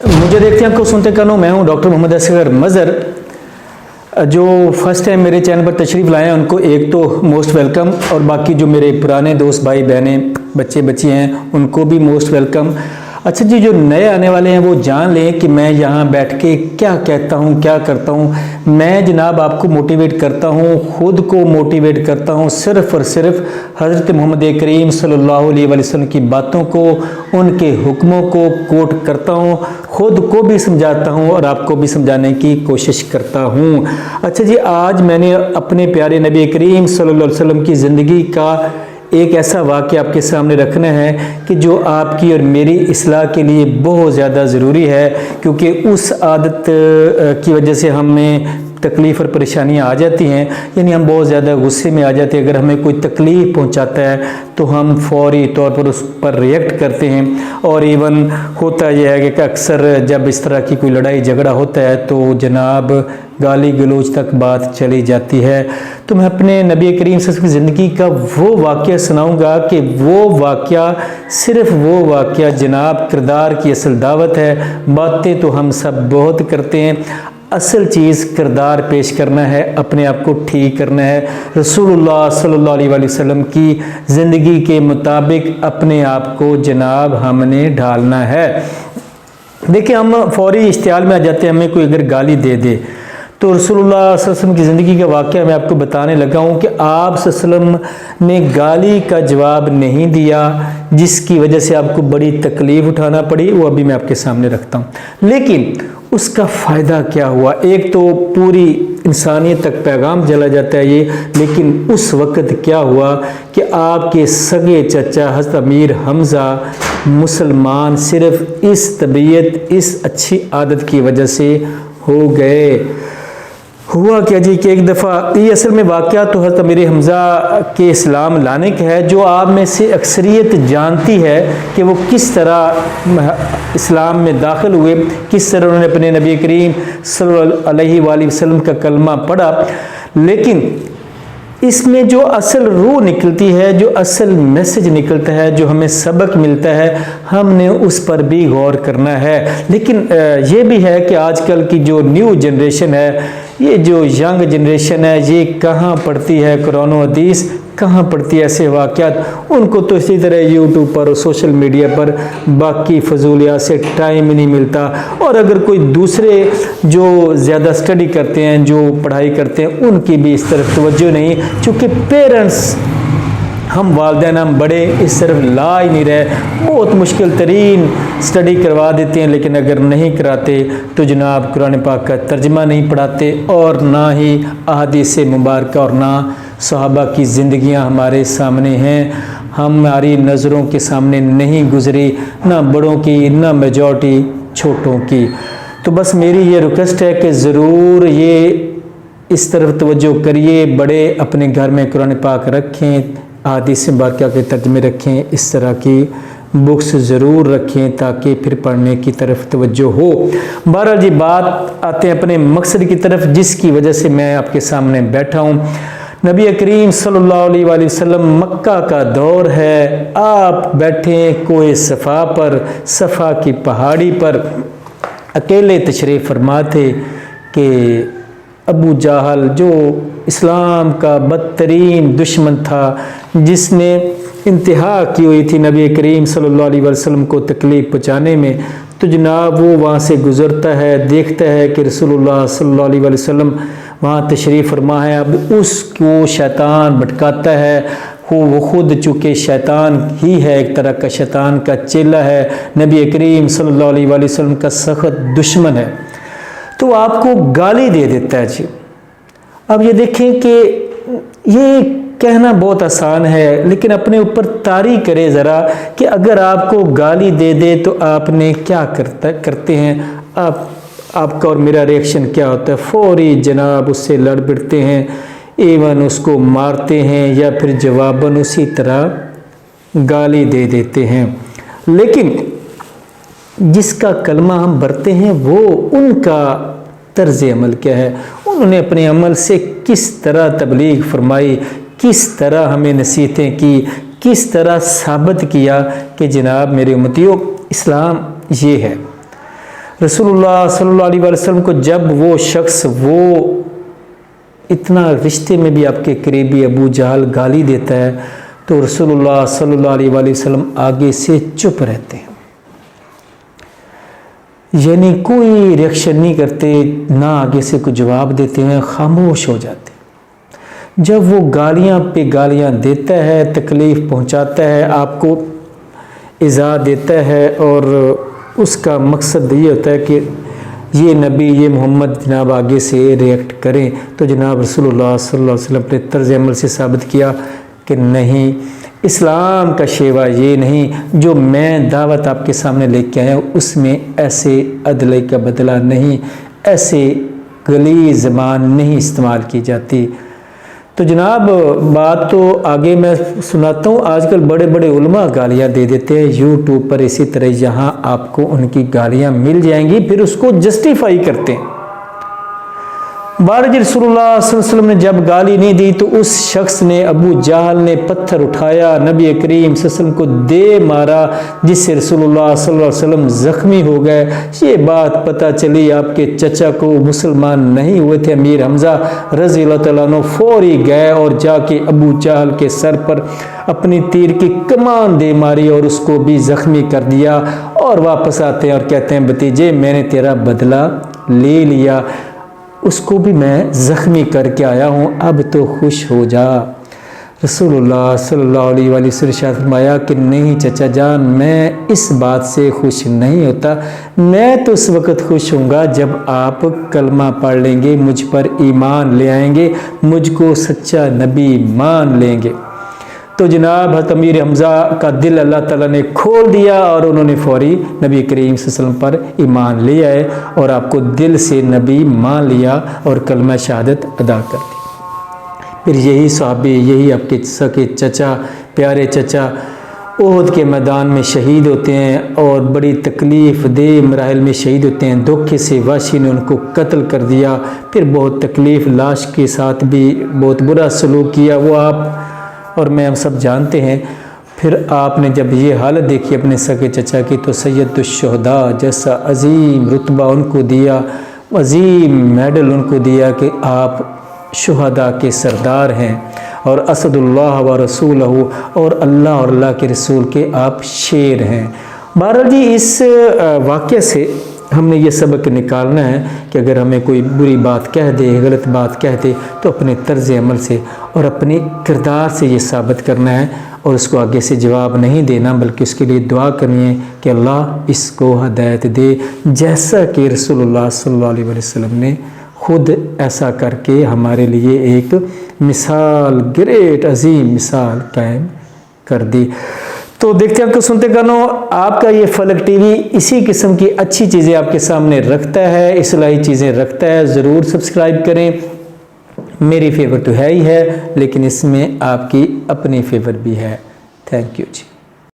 मुझे देखते हैं आपको सुनते कानों मैं हूं डॉक्टर मोहम्मद असगर मज़र। जो फर्स्ट टाइम मेरे चैनल पर तशरीफ़ लाए हैं उनको एक तो मोस्ट वेलकम, और बाकी जो मेरे पुराने दोस्त भाई बहनें बच्चे बच्ची हैं उनको भी मोस्ट वेलकम। अच्छा जी, जो नए आने वाले हैं वो जान लें कि मैं यहाँ बैठ के क्या कहता हूँ, क्या करता हूँ। मैं जनाब आपको मोटिवेट करता हूँ, ख़ुद को मोटिवेट करता हूँ, सिर्फ़ और सिर्फ हज़रत मोहम्मद करीम सल्लल्लाहु अलैहि वसल्लम की बातों को, उनके हुक्मों को कोट करता हूँ, ख़ुद को भी समझाता हूँ और आपको भी समझाने की कोशिश करता हूँ। अच्छा जी, आज मैंने अपने प्यारे नबी करीम सल्लल्लाहु अलैहि वसल्लम की ज़िंदगी का एक ऐसा वाक़या आपके सामने रखना है कि जो आपकी और मेरी इस्लाह के लिए बहुत ज़्यादा ज़रूरी है, क्योंकि उस आदत की वजह से हमें तकलीफ़ और परेशानियाँ आ जाती हैं, यानी हम बहुत ज़्यादा गुस्से में आ जाते हैं। अगर हमें कोई तकलीफ़ पहुंचाता है तो हम फौरी तौर पर उस पर रिएक्ट करते हैं। और इवन होता यह है कि अक्सर जब इस तरह की कोई लड़ाई झगड़ा होता है तो जनाब गाली गलौज तक बात चली जाती है। तो मैं अपने नबी करीम सल्लल्लाहु अलैहि वसल्लम की ज़िंदगी का वो वाक़या सुनाऊंगा कि वो वाक़या, सिर्फ़ वो वाक़या जनाब किरदार की असल दावत है। बातें तो हम सब बहुत करते हैं, असल चीज़ किरदार पेश करना है, अपने आप को ठीक करना है, रसूलुल्लाह सल्लल्लाहु अलैहि वसल्लम की ज़िंदगी के मुताबिक अपने आप को जनाब हमने ढालना है। देखिए, हम फौरी इश्तियाल में आ जाते हैं, हमें कोई अगर गाली दे दे तो रसूलुल्लाह सल्लल्लाहु अलैहि वसल्लम की ज़िंदगी का वाक़या मैं आपको बताने लगा हूँ कि आप सल्लल्लाहु अलैहि वसल्लम ने गाली का जवाब नहीं दिया, जिसकी वजह से आपको बड़ी तकलीफ़ उठाना पड़ी, वो अभी मैं आपके सामने रखता हूँ। लेकिन उसका फ़ायदा क्या हुआ? एक तो पूरी इंसानियत तक पैगाम चला जाता है ये, लेकिन उस वक़्त क्या हुआ कि आपके सगे चचा हज़रत अमीर हमज़ा मुसलमान सिर्फ़ इस तबीयत, इस अच्छी आदत की वजह से हो गए। हुआ क्या जी कि एक दफ़ा, ये असल में वाक़या तो हज़रत अमीर हमज़ा के इस्लाम लाने का है, जो आप में से अक्सरियत जानती है कि वो किस तरह इस्लाम में दाखिल हुए, किस तरह उन्होंने अपने नबी करीम सल्लल्लाहु अलैहि वसल्लम का कलमा पढ़ा। लेकिन इसमें जो असल रूह निकलती है, जो असल मैसेज निकलता है, जो हमें सबक मिलता है, हमने उस पर भी गौर करना है। लेकिन ये भी है कि आजकल की जो न्यू जनरेशन है, ये जो यंग जनरेशन है, ये कहाँ पढ़ती है कुरान और हदीस, कहाँ पढ़ती है ऐसे वाक़यात। उनको तो इसी तरह यूट्यूब पर और सोशल मीडिया पर बाकी फजूलियात से टाइम ही नहीं मिलता। और अगर कोई दूसरे जो ज़्यादा स्टडी करते हैं, जो पढ़ाई करते हैं, उनकी भी इस तरफ तवज्जो नहीं, चूँकि पेरेंट्स, हम वालिदैन, हम बड़े इस तरफ ला ही नहीं रहे। बहुत मुश्किल तरीन स्टडी करवा देते हैं, लेकिन अगर नहीं कराते तो जनाब कुरान पाक का तर्जमा नहीं पढ़ाते, और ना ही अहादीस मुबारक और ना सहाबा की ज़िंदगियां हमारे सामने हैं, हमारी नज़रों के सामने नहीं गुजरी, ना बड़ों की, ना मेजॉरिटी छोटों की। तो बस मेरी ये रिक्वेस्ट है कि ज़रूर ये इस तरफ तवज्जो करिए, बड़े अपने घर में कुरान पाक रखें, अहादीस मुबारक के तर्जमे रखें, इस तरह की बुक्स ज़रूर रखें ताकि फिर पढ़ने की तरफ तवज्जो हो। बहरहाल जी, बात आते हैं अपने मकसद की तरफ, जिसकी वजह से मैं आपके सामने बैठा हूँ। नबी करीम सल्लल्लाहु अलैहि वसल्लम, मक्का का दौर है, आप बैठे हैं कोई सफ़ा पर, सफ़ा की पहाड़ी पर, अकेले तशरीफ़ फरमा थे कि अबू जहल, जो इस्लाम का बदतरीन दुश्मन था, जिसने इंतहा की हुई थी नबी करीम सल्लल्लाहु अलैहि वसल्लम को तकलीफ़ पहुँचाने में, तो जनाब वो वहाँ से गुज़रता है, देखता है कि रसूलुल्लाह सल्लल्लाहु अलैहि वसल्लम वहाँ तशरीफ़ फरमा है। अब उसको शैतान भटकाता है, वो खुद चूँकि शैतान ही है, एक तरह का शैतान का चेला है, नबी करीम सल्लल्लाहु अलैहि वसल्लम का सख्त दुश्मन है, तो आपको गाली दे देता है जी। अब ये देखें कि ये कहना बहुत आसान है, लेकिन अपने ऊपर तारी करे ज़रा कि अगर आपको गाली दे दे तो आपने क्या करते हैं, आपका और मेरा रिएक्शन क्या होता है? फौरी जनाब उससे लड़ भिड़ते हैं, एवन उसको मारते हैं, या फिर जवाबन उसी तरह गाली दे देते हैं। लेकिन जिसका कलमा हम भरते हैं, वो उनका तर्ज अमल क्या है, उन्होंने अपने अमल से किस तरह तबलीग फरमाई, किस तरह हमें नसीहतें की, किस तरह साबित किया कि जनाब मेरे उम्मतियों, इस्लाम ये है। रसूलुल्लाह सल्लल्लाहु अलैहि वसल्लम को जब वो शख्स वो इतना रिश्ते में भी आपके करीबी अबू जहल गाली देता है तो रसूलुल्लाह सल्लल्लाहु अलैहि वसल्लम आगे से चुप रहते हैं, यानी कोई रिएक्शन नहीं करते, ना आगे से कोई जवाब देते हैं, खामोश हो जाते। जब वो गालियां पे गालियां देता है, तकलीफ़ पहुंचाता है, आपको इज़ा देता है और उसका मकसद ये होता है कि ये नबी ये मोहम्मद जनाब आगे से रिएक्ट करें, तो जनाब रसूलुल्लाह सल्लल्लाहु अलैहि वसल्लम ने तर्ज़ अमल से साबित किया कि नहीं, इस्लाम का शेवा ये नहीं, जो मैं दावत आपके सामने लेके आया हूँ उसमें ऐसे अदले का बदला नहीं, ऐसे गलीज़ ज़बान नहीं इस्तेमाल की जाती। तो जनाब बात तो आगे मैं सुनाता हूँ। आजकल बड़े बड़े उलमा गालियाँ दे देते हैं यूट्यूब पर, इसी तरह यहाँ आपको उनकी गालियाँ मिल जाएंगी, फिर उसको जस्टिफाई करते हैं। बारज रसूलुल्लाह सल्लल्लाहु अलैहि वसल्लम ने जब गाली नहीं दी तो उस शख्स ने, अबू जहल ने पत्थर उठाया, नबी करीम सल्लल्लाहु अलैहि वसल्लम को दे मारा, जिससे रसूलुल्लाह सल्लल्लाहु अलैहि वसल्लम ज़ख्मी हो गए। ये बात पता चली आपके चचा को, मुसलमान नहीं हुए थे अमीर हमज़ा रज़ी अल्लाह तआला अन्हु, फौरी गए और जाके अबू जहल के सर पर अपनी तीर की कमान दे मारी और उसको भी ज़ख्मी कर दिया। और वापस आते हैं और कहते हैं भतीजे मैंने तेरा बदला ले लिया, उसको भी मैं ज़ख्मी करके आया हूँ, अब तो खुश हो जा। रसूलुल्लाह सल्लल्लाहु अलैहि वसल्लम ने फरमाया कि नहीं चचा जान, मैं इस बात से खुश नहीं होता, मैं तो उस वक़्त खुश होऊंगा जब आप कलमा पढ़ लेंगे, मुझ पर ईमान ले आएंगे, मुझको सच्चा नबी मान लेंगे। तो जनाब हज़रत अमीर हमज़ा का दिल अल्लाह ताला ने खोल दिया और उन्होंने फौरी नबी करीम सल्लल्लाहु अलैहि वसल्लम पर ईमान ले आए और आपको दिल से नबी मान लिया और कलमा शहादत अदा कर दी। फिर यही सहाबी, यही आपके सके चचा, प्यारे चचा ओहद के मैदान में शहीद होते हैं और बड़ी तकलीफ़ दे मराहिल में शहीद होते हैं। धोखे से वाशी ने उनको कत्ल कर दिया, फिर बहुत तकलीफ़, लाश के साथ भी बहुत बुरा सलूक किया, वो आप और मैं हम सब जानते हैं। फिर आपने जब ये हालत देखी अपने सगे चचा की तो सैयदुश्शुहदा जैसा अजीम रुतबा उनको दिया, अजीम मेडल उनको दिया कि आप शुहदा के सरदार हैं और असदुल्लाह व रसूलहू, और अल्लाह के रसूल के आप शेर हैं। बहरहाल जी इस वाक़े से हमने ये सबक निकालना है कि अगर हमें कोई बुरी बात कह दे, गलत बात कह दे, तो अपने तर्ज़ अमल से और अपने किरदार से ये साबित करना है और उसको आगे से जवाब नहीं देना, बल्कि उसके लिए दुआ करनी है कि अल्लाह इसको हदायत दे, जैसा कि रसूलुल्लाह सल्लल्लाहु अलैहि वसल्लम ने खुद ऐसा करके हमारे लिए एक मिसाल, ग्रेट अजीम मिसाल कायम कर दी। तो देखते हैं आपको सुनते कानो, आपका ये फलक टीवी इसी किस्म की अच्छी चीज़ें आपके सामने रखता है, इस्लाही चीज़ें रखता है। ज़रूर सब्सक्राइब करें। मेरी फेवर तो है ही है, लेकिन इसमें आपकी अपनी फेवर भी है। Thank you ji.